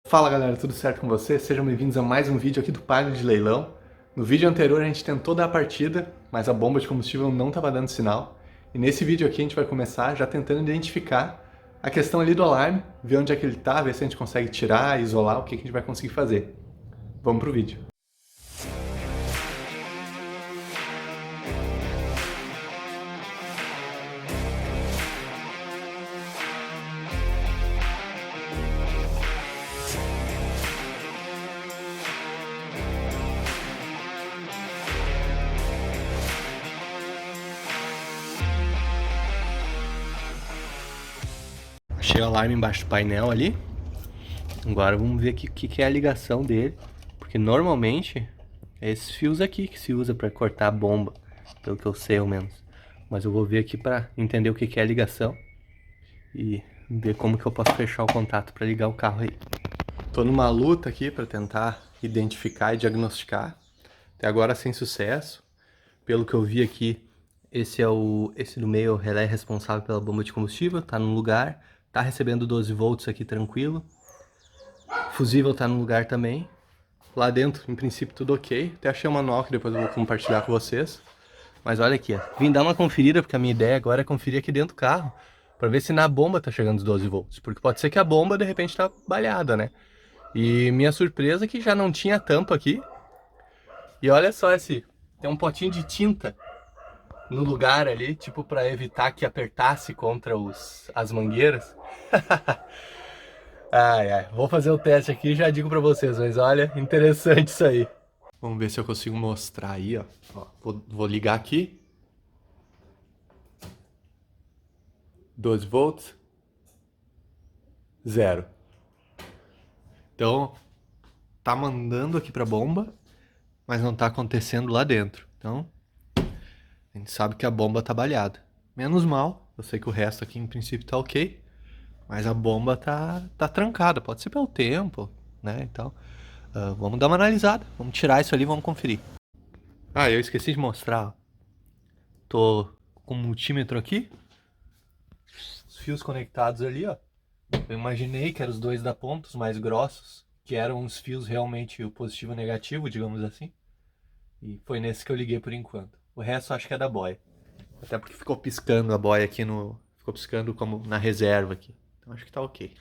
Fala galera, tudo certo com vocês? Sejam bem-vindos a mais um vídeo aqui do Palio de Leilão. No vídeo anterior a gente tentou dar a partida, mas a bomba de combustível não estava dando sinal. E nesse vídeo aqui a gente vai começar já tentando identificar a questão ali do alarme, ver onde é que ele está, ver se a gente consegue tirar, isolar, o que a gente vai conseguir fazer. Vamos pro vídeo. Achei o alarme embaixo do painel ali. Agora vamos ver o que é a ligação dele. Porque normalmente é esses fios aqui que se usa para cortar a bomba. Pelo que eu sei ao menos. Mas eu vou ver aqui para entender o que é a ligação. E ver como que eu posso fechar o contato para ligar o carro aí. Tô numa luta aqui para tentar identificar e diagnosticar. Até agora sem sucesso. Pelo que eu vi aqui, esse do meio é o relé responsável pela bomba de combustível, tá no lugar, tá recebendo 12 volts aqui tranquilo. O fusível tá no lugar também. Lá dentro, em princípio, tudo ok. Até achei um manual que depois eu vou compartilhar com vocês. Mas olha aqui, ó. Vim dar uma conferida, porque a minha ideia agora é conferir aqui dentro do carro, pra ver se na bomba tá chegando os 12 volts. Porque pode ser que a bomba, de repente, tá balhada, né? E minha surpresa é que já não tinha tampa aqui. E olha só tem um potinho de tinta no lugar ali, tipo para evitar que apertasse contra as mangueiras. Ai, vou fazer o teste aqui e já digo para vocês, mas olha, interessante isso aí. Vamos ver se eu consigo mostrar aí, ó. Vou ligar aqui. 12 volts. 0. Então, tá mandando aqui pra bomba, mas não tá acontecendo lá dentro. Então, a gente sabe que a bomba tá balhada. Menos mal, eu sei que o resto aqui em princípio tá ok. Mas a bomba tá trancada, pode ser pelo tempo, né, então vamos dar uma analisada, vamos tirar isso ali e vamos conferir. Ah, eu esqueci de mostrar, ó. Tô com o multímetro aqui, os fios conectados ali, ó. Eu imaginei que eram os dois da ponta, os mais grossos, que eram os fios realmente o positivo e o negativo, digamos assim. E foi nesse que eu liguei por enquanto. O resto eu acho que é da boia. Até porque ficou piscando a boia aqui no... Ficou piscando como na reserva aqui. Então acho que tá ok.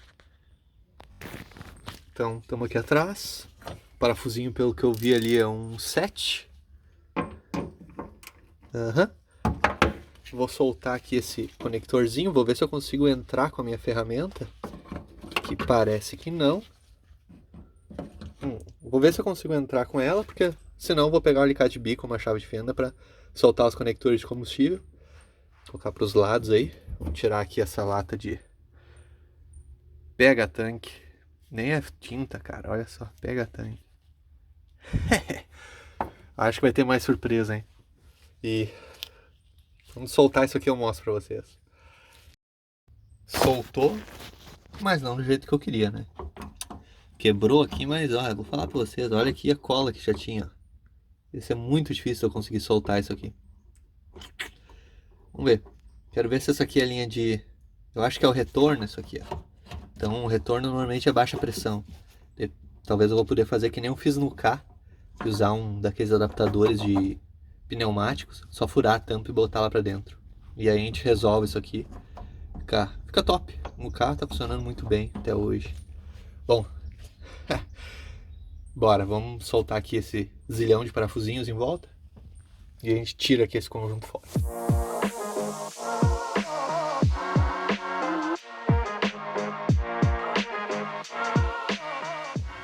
Então, estamos aqui atrás. O parafusinho, pelo que eu vi ali, é um 7. Vou soltar aqui esse conectorzinho. Vou ver se eu consigo entrar com a minha ferramenta. Que parece que não. Vou ver se eu consigo entrar com ela, porque senão eu vou pegar o alicate bico, uma chave de fenda, para soltar os conectores de combustível. Colocar para os lados aí. Vamos tirar aqui essa lata de pega tanque. Nem é tinta, cara. Olha só, pega tanque. Acho que vai ter mais surpresa, hein? E vamos soltar isso aqui, eu mostro pra vocês. Soltou, mas não do jeito que eu queria, né? Quebrou aqui, mas ó, eu vou falar pra vocês, olha aqui a cola que já tinha. Isso é muito difícil eu conseguir soltar isso aqui. Vamos ver. Quero ver se essa aqui é a linha de... Eu acho que é o retorno isso aqui, ó. Então o retorno normalmente é baixa pressão. Talvez eu vou poder fazer que nem eu fiz no K, e usar um daqueles adaptadores de pneumáticos, só furar a tampa e botar lá pra dentro. E aí a gente resolve isso aqui. Fica top. O carro tá funcionando muito bem até hoje. Bom, bora, vamos soltar aqui esse zilhão de parafusinhos em volta. E a gente tira aqui esse conjunto fora.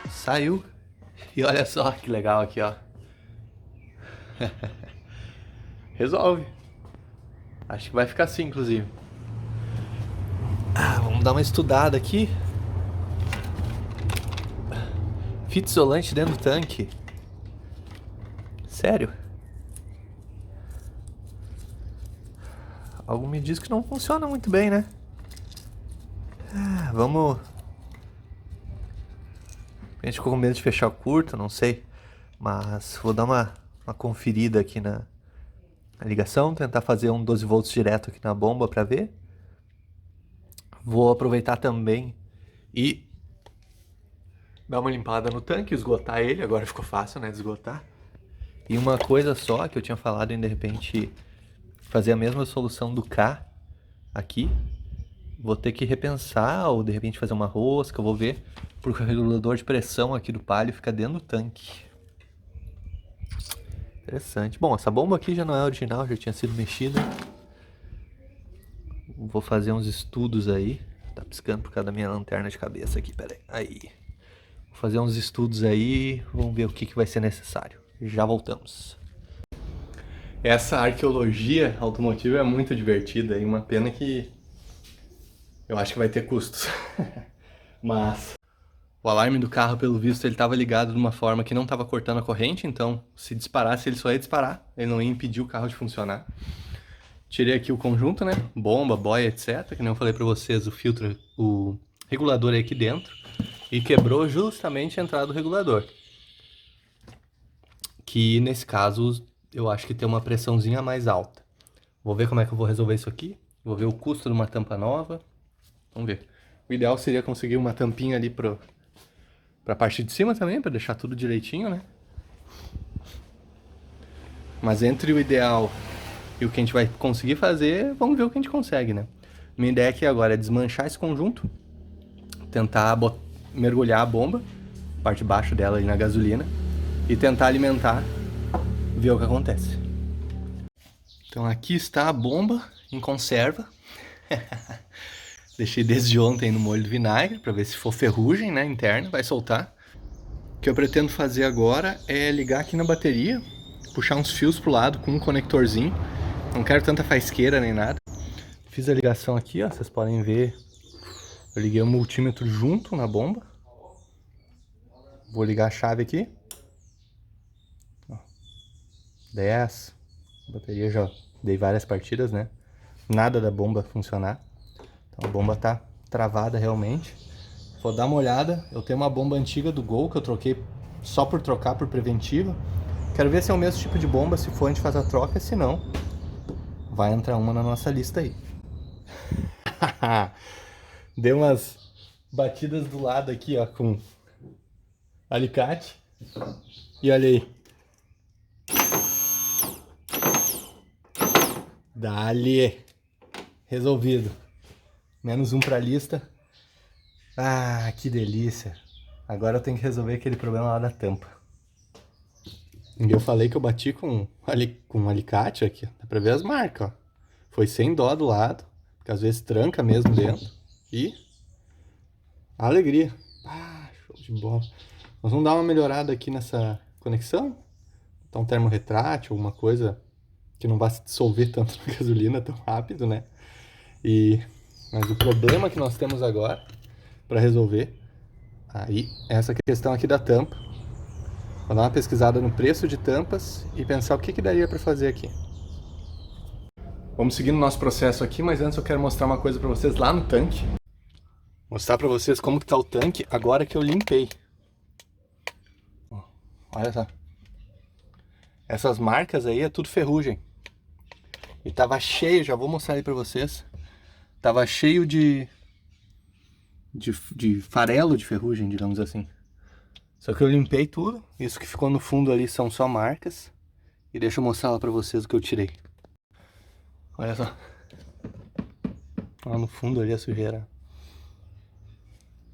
Saiu. E olha só que legal aqui, ó. Resolve. Acho que vai ficar assim, inclusive. Vamos dar uma estudada aqui. Fita isolante dentro do tanque. Sério? Algo me diz que não funciona muito bem, né? Vamos... A gente ficou com medo de fechar o curto, não sei. Mas vou dar uma conferida aqui na ligação. Tentar fazer um 12 volts direto aqui na bomba pra ver. Vou aproveitar também e dar uma limpada no tanque, esgotar ele. Agora ficou fácil, né, de esgotar. E uma coisa só que eu tinha falado em, de repente, fazer a mesma solução do K aqui. Vou ter que repensar ou, de repente, fazer uma rosca, eu vou ver. Porque o regulador de pressão aqui do Palio fica dentro do tanque. Interessante. Bom, essa bomba aqui já não é original, já tinha sido mexida. Vou fazer uns estudos aí. Tá piscando por causa da minha lanterna de cabeça aqui, pera aí. Aí. Vou fazer uns estudos aí, vamos ver o que vai ser necessário. Já voltamos. Essa arqueologia automotiva é muito divertida e uma pena que eu acho que vai ter custos. Mas o alarme do carro, pelo visto, ele estava ligado de uma forma que não estava cortando a corrente, então se disparasse ele só ia disparar, ele não ia impedir o carro de funcionar. Tirei aqui o conjunto, né? Bomba, boia, etc. Que nem eu falei pra vocês, o filtro, o regulador é aqui dentro. E quebrou justamente a entrada do regulador. Que nesse caso eu acho que tem uma pressãozinha mais alta. Vou ver como é que eu vou resolver isso aqui. Vou ver o custo de uma tampa nova. Vamos ver. O ideal seria conseguir uma tampinha ali pra parte de cima também, pra deixar tudo direitinho, né? Mas entre o ideal e o que a gente vai conseguir fazer, vamos ver o que a gente consegue, né? Minha ideia aqui agora é desmanchar esse conjunto, tentar mergulhar a bomba, parte de baixo dela ali na gasolina, e tentar alimentar, ver o que acontece. Então aqui está a bomba em conserva. Deixei desde ontem no molho de vinagre, para ver se for ferrugem, né, interna, vai soltar. O que eu pretendo fazer agora é ligar aqui na bateria, puxar uns fios pro lado com um conectorzinho. Não quero tanta faisqueira nem nada. Fiz a ligação aqui, ó, vocês podem ver. Eu liguei o multímetro junto na bomba. Vou ligar a chave aqui. Ó, 10. A bateria já dei várias partidas, né? Nada da bomba funcionar. Então a bomba tá travada realmente. Vou dar uma olhada. Eu tenho uma bomba antiga do Gol que eu troquei só por trocar por preventiva. Quero ver se é o mesmo tipo de bomba. Se for, a gente faz a troca. Se não, vai entrar uma na nossa lista aí. Dei umas batidas do lado aqui, ó, com alicate. E olha aí. Dali. Resolvido. Menos um pra lista. Ah, que delícia. Agora eu tenho que resolver aquele problema lá da tampa. E eu falei que eu bati com um alicate aqui. Dá pra ver as marcas, ó. Foi sem dó do lado. Porque às vezes tranca mesmo dentro. E alegria. Ah, show de bola. Nós vamos dar uma melhorada aqui nessa conexão. Botar um termorretrátil, alguma coisa que não vá se dissolver tanto na gasolina tão rápido, né? Mas o problema que nós temos agora para resolver aí é essa questão aqui da tampa. Vou dar uma pesquisada no preço de tampas e pensar o que daria para fazer aqui. Vamos seguindo o nosso processo aqui, mas antes eu quero mostrar uma coisa para vocês lá no tanque. Mostrar para vocês como que tá o tanque agora que eu limpei. Olha só. Essas marcas aí é tudo ferrugem. E tava cheio, já vou mostrar aí para vocês. Tava cheio de farelo de ferrugem, digamos assim. Só que eu limpei tudo. Isso que ficou no fundo ali são só marcas. E deixa eu mostrar lá pra vocês o que eu tirei. Olha só. Lá no fundo ali a sujeira.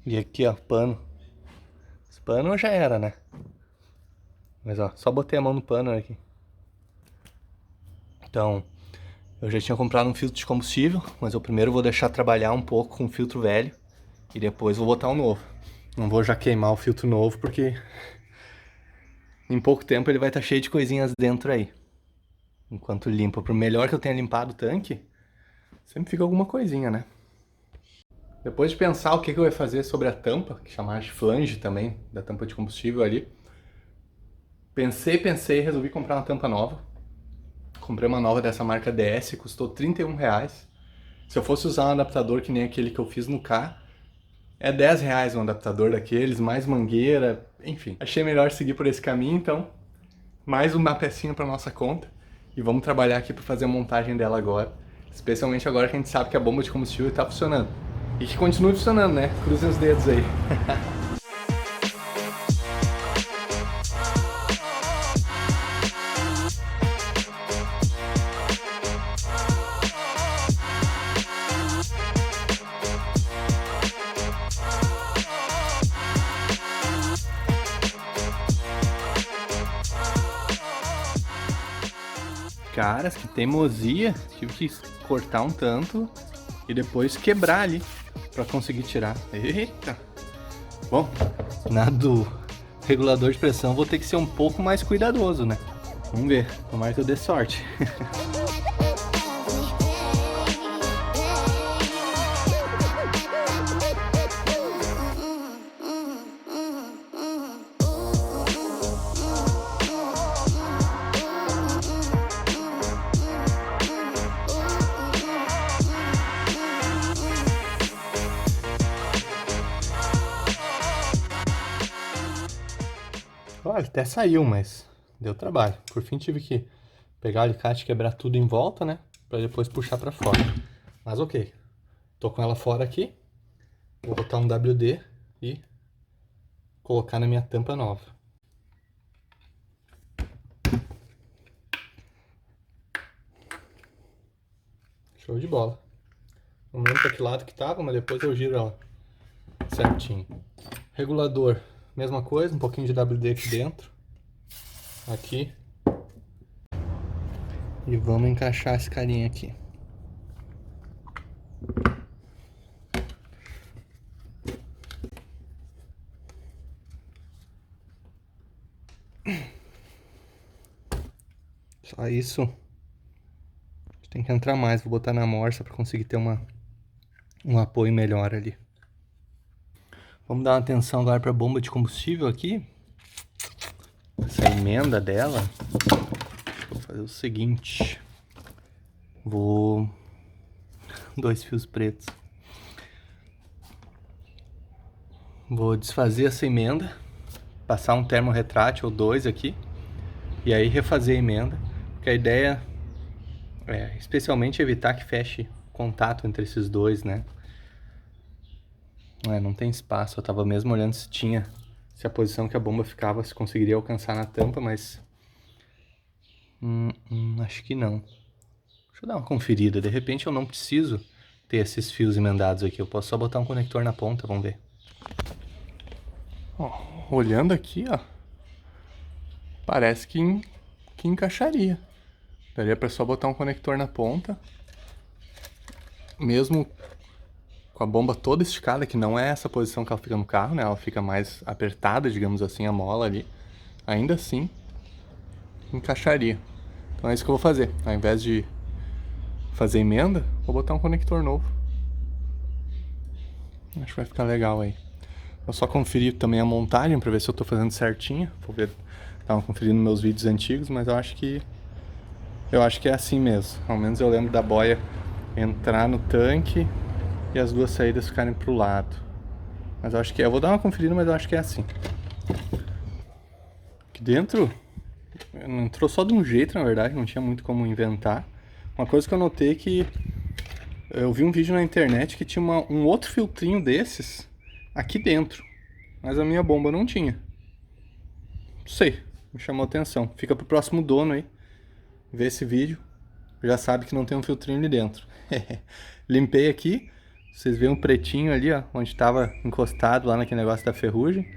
E aqui, ó, pano. Esse pano já era, né? Mas ó, só botei a mão no pano aqui. Então, eu já tinha comprado um filtro de combustível, mas eu primeiro vou deixar trabalhar um pouco com o filtro velho e depois vou botar o novo. Não vou já queimar o filtro novo porque em pouco tempo ele vai estar cheio de coisinhas dentro aí. Enquanto limpa, por melhor que eu tenha limpado o tanque, sempre fica alguma coisinha, né? Depois de pensar o que eu ia fazer sobre a tampa, que chamava de flange também, da tampa de combustível ali, pensei e resolvi comprar uma tampa nova. Comprei uma nova dessa marca DS, custou R$31. Se eu fosse usar um adaptador que nem aquele que eu fiz no K, é R$10 um adaptador daqueles, mais mangueira, enfim. Achei melhor seguir por esse caminho, então, mais uma pecinha para nossa conta. E vamos trabalhar aqui para fazer a montagem dela agora. Especialmente agora que a gente sabe que a bomba de combustível está funcionando. E que continue funcionando, né? Cruzem os dedos aí. Caras, que teimosia. Tive que cortar um tanto e depois quebrar ali pra conseguir tirar. Eita! Bom, nada do regulador de pressão, vou ter que ser um pouco mais cuidadoso, né? Vamos ver, tomara que eu dê sorte. Olha, até saiu, mas deu trabalho. Por fim tive que pegar o alicate e quebrar tudo em volta, né? Pra depois puxar pra fora. Mas ok. Tô com ela fora aqui. Vou botar um WD e colocar na minha tampa nova. Show de bola. Não lembro pra que lado que tava, mas depois eu giro ela certinho. Regulador, mesma coisa, um pouquinho de WD aqui dentro. Aqui. E vamos encaixar esse carinha aqui. Só isso. Tem que entrar mais, vou botar na morsa para conseguir ter um apoio melhor ali. Vamos dar uma atenção agora para a bomba de combustível aqui. Essa emenda dela. Vou fazer o seguinte. Vou... 2 fios pretos. Vou desfazer essa emenda. Passar um termo retrátil ou 2 aqui. E aí refazer a emenda. Porque a ideia é especialmente evitar que feche contato entre esses dois, né? Não tem espaço. Eu tava mesmo olhando se tinha... Se a posição que a bomba ficava, se conseguiria alcançar na tampa, mas... acho que não. Deixa eu dar uma conferida. De repente eu não preciso ter esses fios emendados aqui. Eu posso só botar um conector na ponta, vamos ver. Ó, olhando aqui, ó. Parece que encaixaria. Daria pra só botar um conector na ponta. Mesmo com a bomba toda esticada, que não é essa posição que ela fica no carro, né? Ela fica mais apertada, digamos assim, a mola ali. Ainda assim, encaixaria. Então é isso que eu vou fazer. Ao invés de fazer emenda, vou botar um conector novo. Acho que vai ficar legal aí. Eu só conferi também a montagem pra ver se eu tô fazendo certinho. Vou ver, tava conferindo meus vídeos antigos, mas eu acho que é assim mesmo. Ao menos eu lembro da boia entrar no tanque e as duas saídas ficarem pro lado. Mas eu acho que é. Eu vou dar uma conferida, mas eu acho que é assim. Aqui dentro não entrou só de um jeito, na verdade, não tinha muito como inventar. Uma coisa que eu notei é que eu vi um vídeo na internet que tinha um outro filtrinho desses aqui dentro, mas a minha bomba não tinha. Não sei, me chamou a atenção. Fica pro próximo dono aí ver esse vídeo, já sabe que não tem um filtrinho ali dentro. Limpei aqui, vocês veem um pretinho ali, ó, onde estava encostado lá naquele negócio da ferrugem,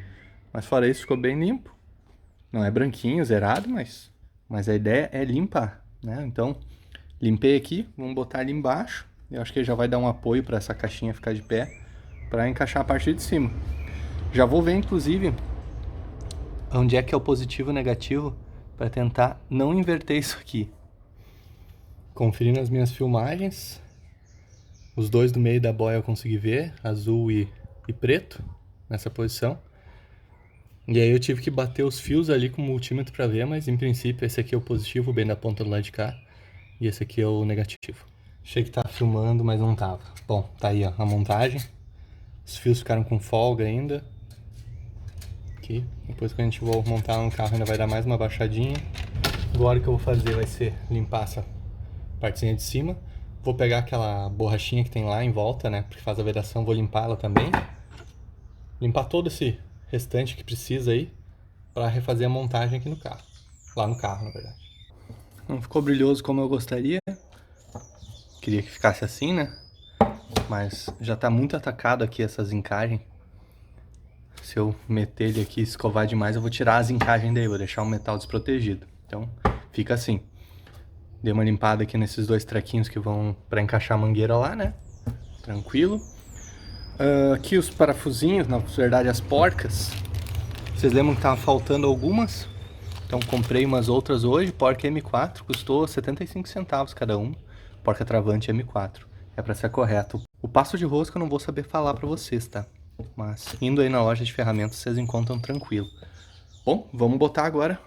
mas fora isso ficou bem limpo. Não é branquinho, zerado, mas a ideia é limpar, né? Então, limpei aqui, vamos botar ali embaixo. Eu acho que já vai dar um apoio para essa caixinha ficar de pé, para encaixar a parte de cima. Já vou ver, inclusive, onde é que é o positivo e o negativo, para tentar não inverter isso aqui. Conferindo as minhas filmagens, os dois do meio da boia eu consegui ver, azul e preto, nessa posição. E aí eu tive que bater os fios ali com o multímetro para ver, mas em princípio esse aqui é o positivo, bem da ponta do lado de cá, e esse aqui é o negativo. Achei que tava filmando, mas não tava. Bom, tá aí ó, a montagem. Os fios ficaram com folga ainda. Aqui, depois que a gente for montar no carro ainda vai dar mais uma baixadinha. Agora o que eu vou fazer vai ser limpar essa partezinha de cima. Vou pegar aquela borrachinha que tem lá em volta, né, porque faz a vedação, vou limpar ela também. Limpar todo esse restante que precisa aí para refazer a montagem aqui no carro. Lá no carro, na verdade. Não ficou brilhoso como eu gostaria. Queria que ficasse assim, né? Mas já tá muito atacado aqui essas encagens. Se eu meter ele aqui e escovar demais, eu vou tirar as encagens daí, vou deixar o metal desprotegido. Então, fica assim. Dei uma limpada aqui nesses dois trequinhos que vão pra encaixar a mangueira lá, né? Tranquilo. Aqui os parafusinhos, na verdade as porcas. Vocês lembram que tava faltando algumas? Então comprei umas outras hoje. Porca M4, custou 75 centavos cada uma. Porca travante M4. É pra ser correto. O passo de rosca eu não vou saber falar pra vocês, tá? Mas indo aí na loja de ferramentas vocês encontram tranquilo. Bom, vamos botar agora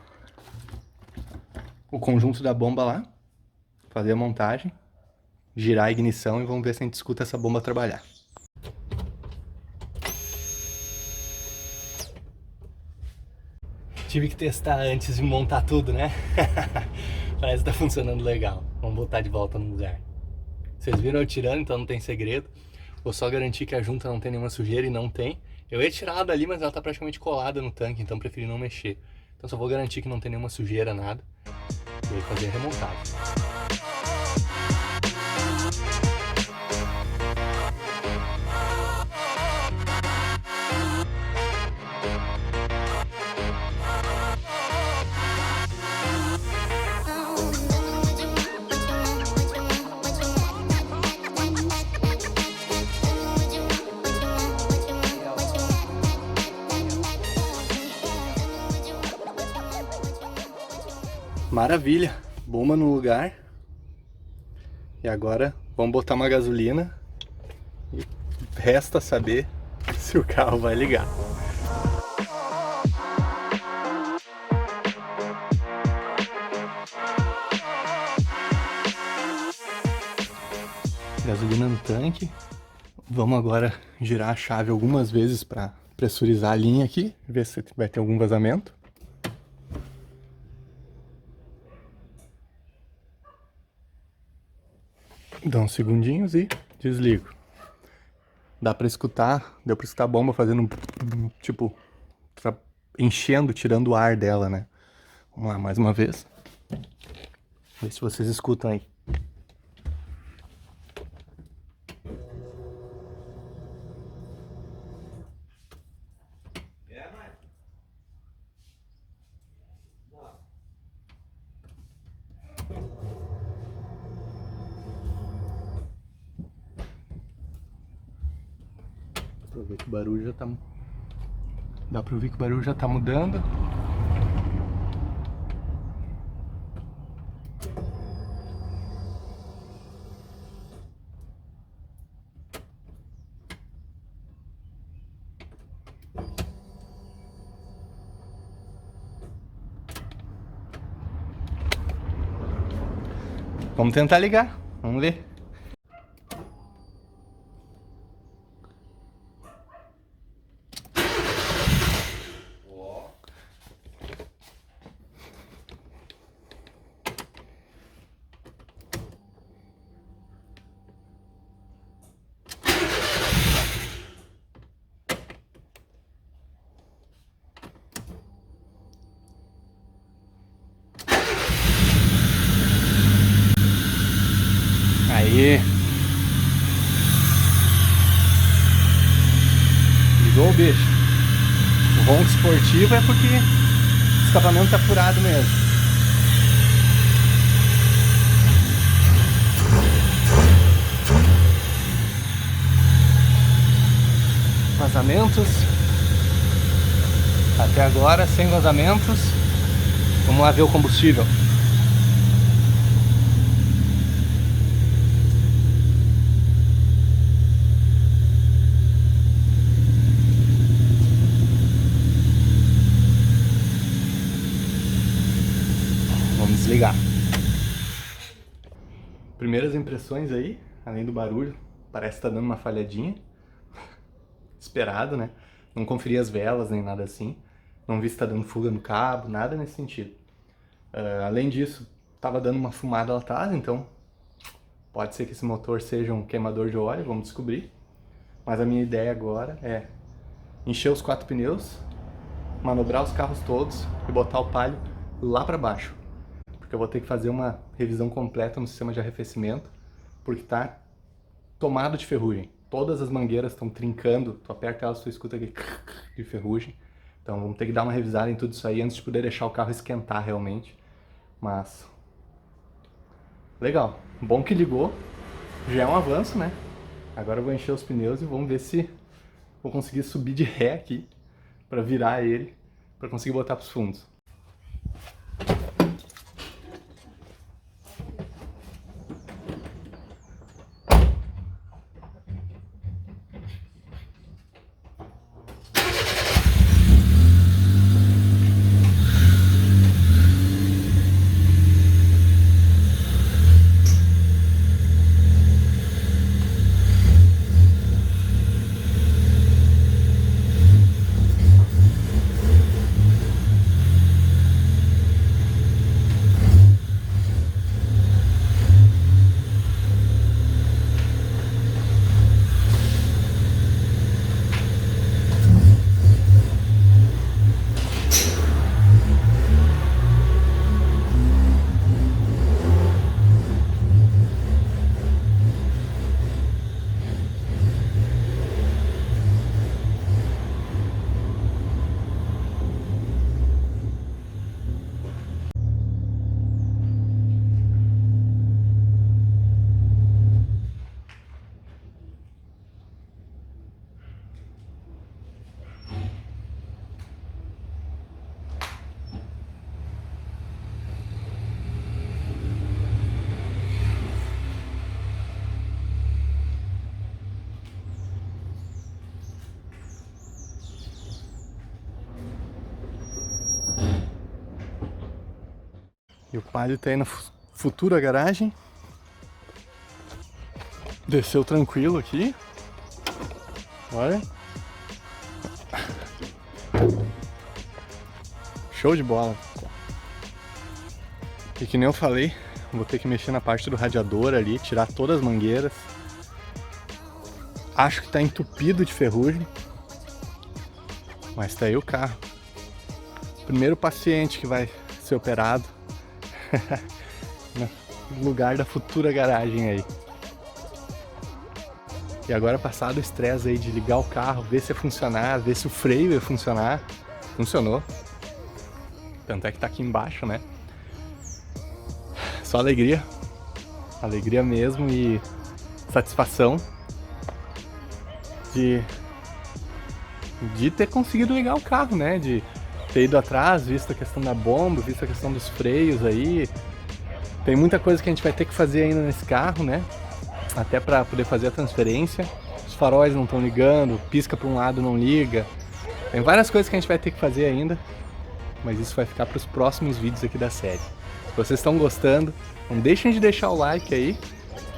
o conjunto da bomba lá. Fazer a montagem. Girar a ignição e vamos ver se a gente escuta essa bomba trabalhar. Tive que testar antes de montar tudo, né? Parece que tá funcionando legal. Vamos botar de volta no lugar. Vocês viram eu tirando, então não tem segredo. Vou só garantir que a junta não tem nenhuma sujeira e não tem. Eu ia tirar ela dali, mas ela tá praticamente colada no tanque, então preferi não mexer. Então só vou garantir que não tem nenhuma sujeira, nada. E aí fazer a remontagem. Maravilha, bomba no lugar. E agora vamos botar uma gasolina e resta saber se o carro vai ligar. Gasolina no tanque. Vamos agora girar a chave algumas vezes para pressurizar a linha aqui, ver se vai ter algum vazamento. Dá uns segundinhos e desligo. Deu pra escutar a bomba fazendo um tipo, enchendo, tirando o ar dela, né? Vamos lá, mais uma vez. Ver se vocês escutam aí. Dá pra ver que o barulho já tá... Dá pra ouvir que o barulho já tá mudando. Vamos tentar ligar, vamos ver. Aí. Ligou o bicho. O ronco esportivo é porque o escapamento tá furado mesmo. Vazamentos. Até agora, sem vazamentos. Vamos lá ver o combustível. Vamos desligar. Primeiras impressões aí, além do barulho, parece que tá dando uma falhadinha. Esperado, né? Não conferi as velas nem nada assim. Não vi se tá dando fuga no cabo, nada nesse sentido. Além disso, tava dando uma fumada lá atrás, então pode ser que esse motor seja um queimador de óleo, vamos descobrir. Mas a minha ideia agora é encher os 4 pneus, manobrar os carros todos e botar o palio lá para baixo. Porque eu vou ter que fazer uma revisão completa no sistema de arrefecimento, porque tá tomado de ferrugem. Todas as mangueiras estão trincando, tu aperta elas, tu escuta aquele de ferrugem. Então vamos ter que dar uma revisada em tudo isso aí antes de poder deixar o carro esquentar realmente. Mas Legal, bom que ligou, já é um avanço, né? Agora eu vou encher os pneus e vamos ver se vou conseguir subir de ré aqui para virar ele, para conseguir botar para os fundos. E o Palio tá aí na futura garagem. Desceu tranquilo aqui. Olha. Show de bola. E que nem eu falei, vou ter que mexer na parte do radiador ali, tirar todas as mangueiras. Acho que tá entupido de ferrugem. Mas tá aí o carro. Primeiro paciente que vai ser operado. No lugar da futura garagem aí. E agora, passado o estresse aí de ligar o carro, ver se ia funcionar, ver se o freio ia funcionar, funcionou. Tanto é que tá aqui embaixo, né? Só alegria. Alegria mesmo e satisfação de ter conseguido ligar o carro, né? De ter ido atrás, visto a questão da bomba, visto a questão dos freios aí. Tem muita coisa que a gente vai ter que fazer ainda nesse carro, né? Até para poder fazer a transferência. Os faróis não estão ligando, pisca para um lado não liga. Tem várias coisas que a gente vai ter que fazer ainda, mas isso vai ficar para os próximos vídeos aqui da série. Se vocês estão gostando, não deixem de deixar o like aí.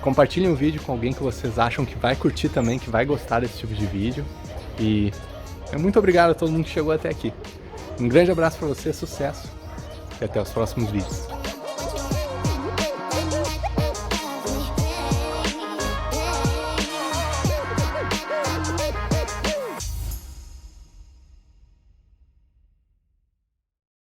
Compartilhem o vídeo com alguém que vocês acham que vai curtir também, que vai gostar desse tipo de vídeo. E muito obrigado a todo mundo que chegou até aqui. Um grande abraço para você, sucesso e até os próximos vídeos.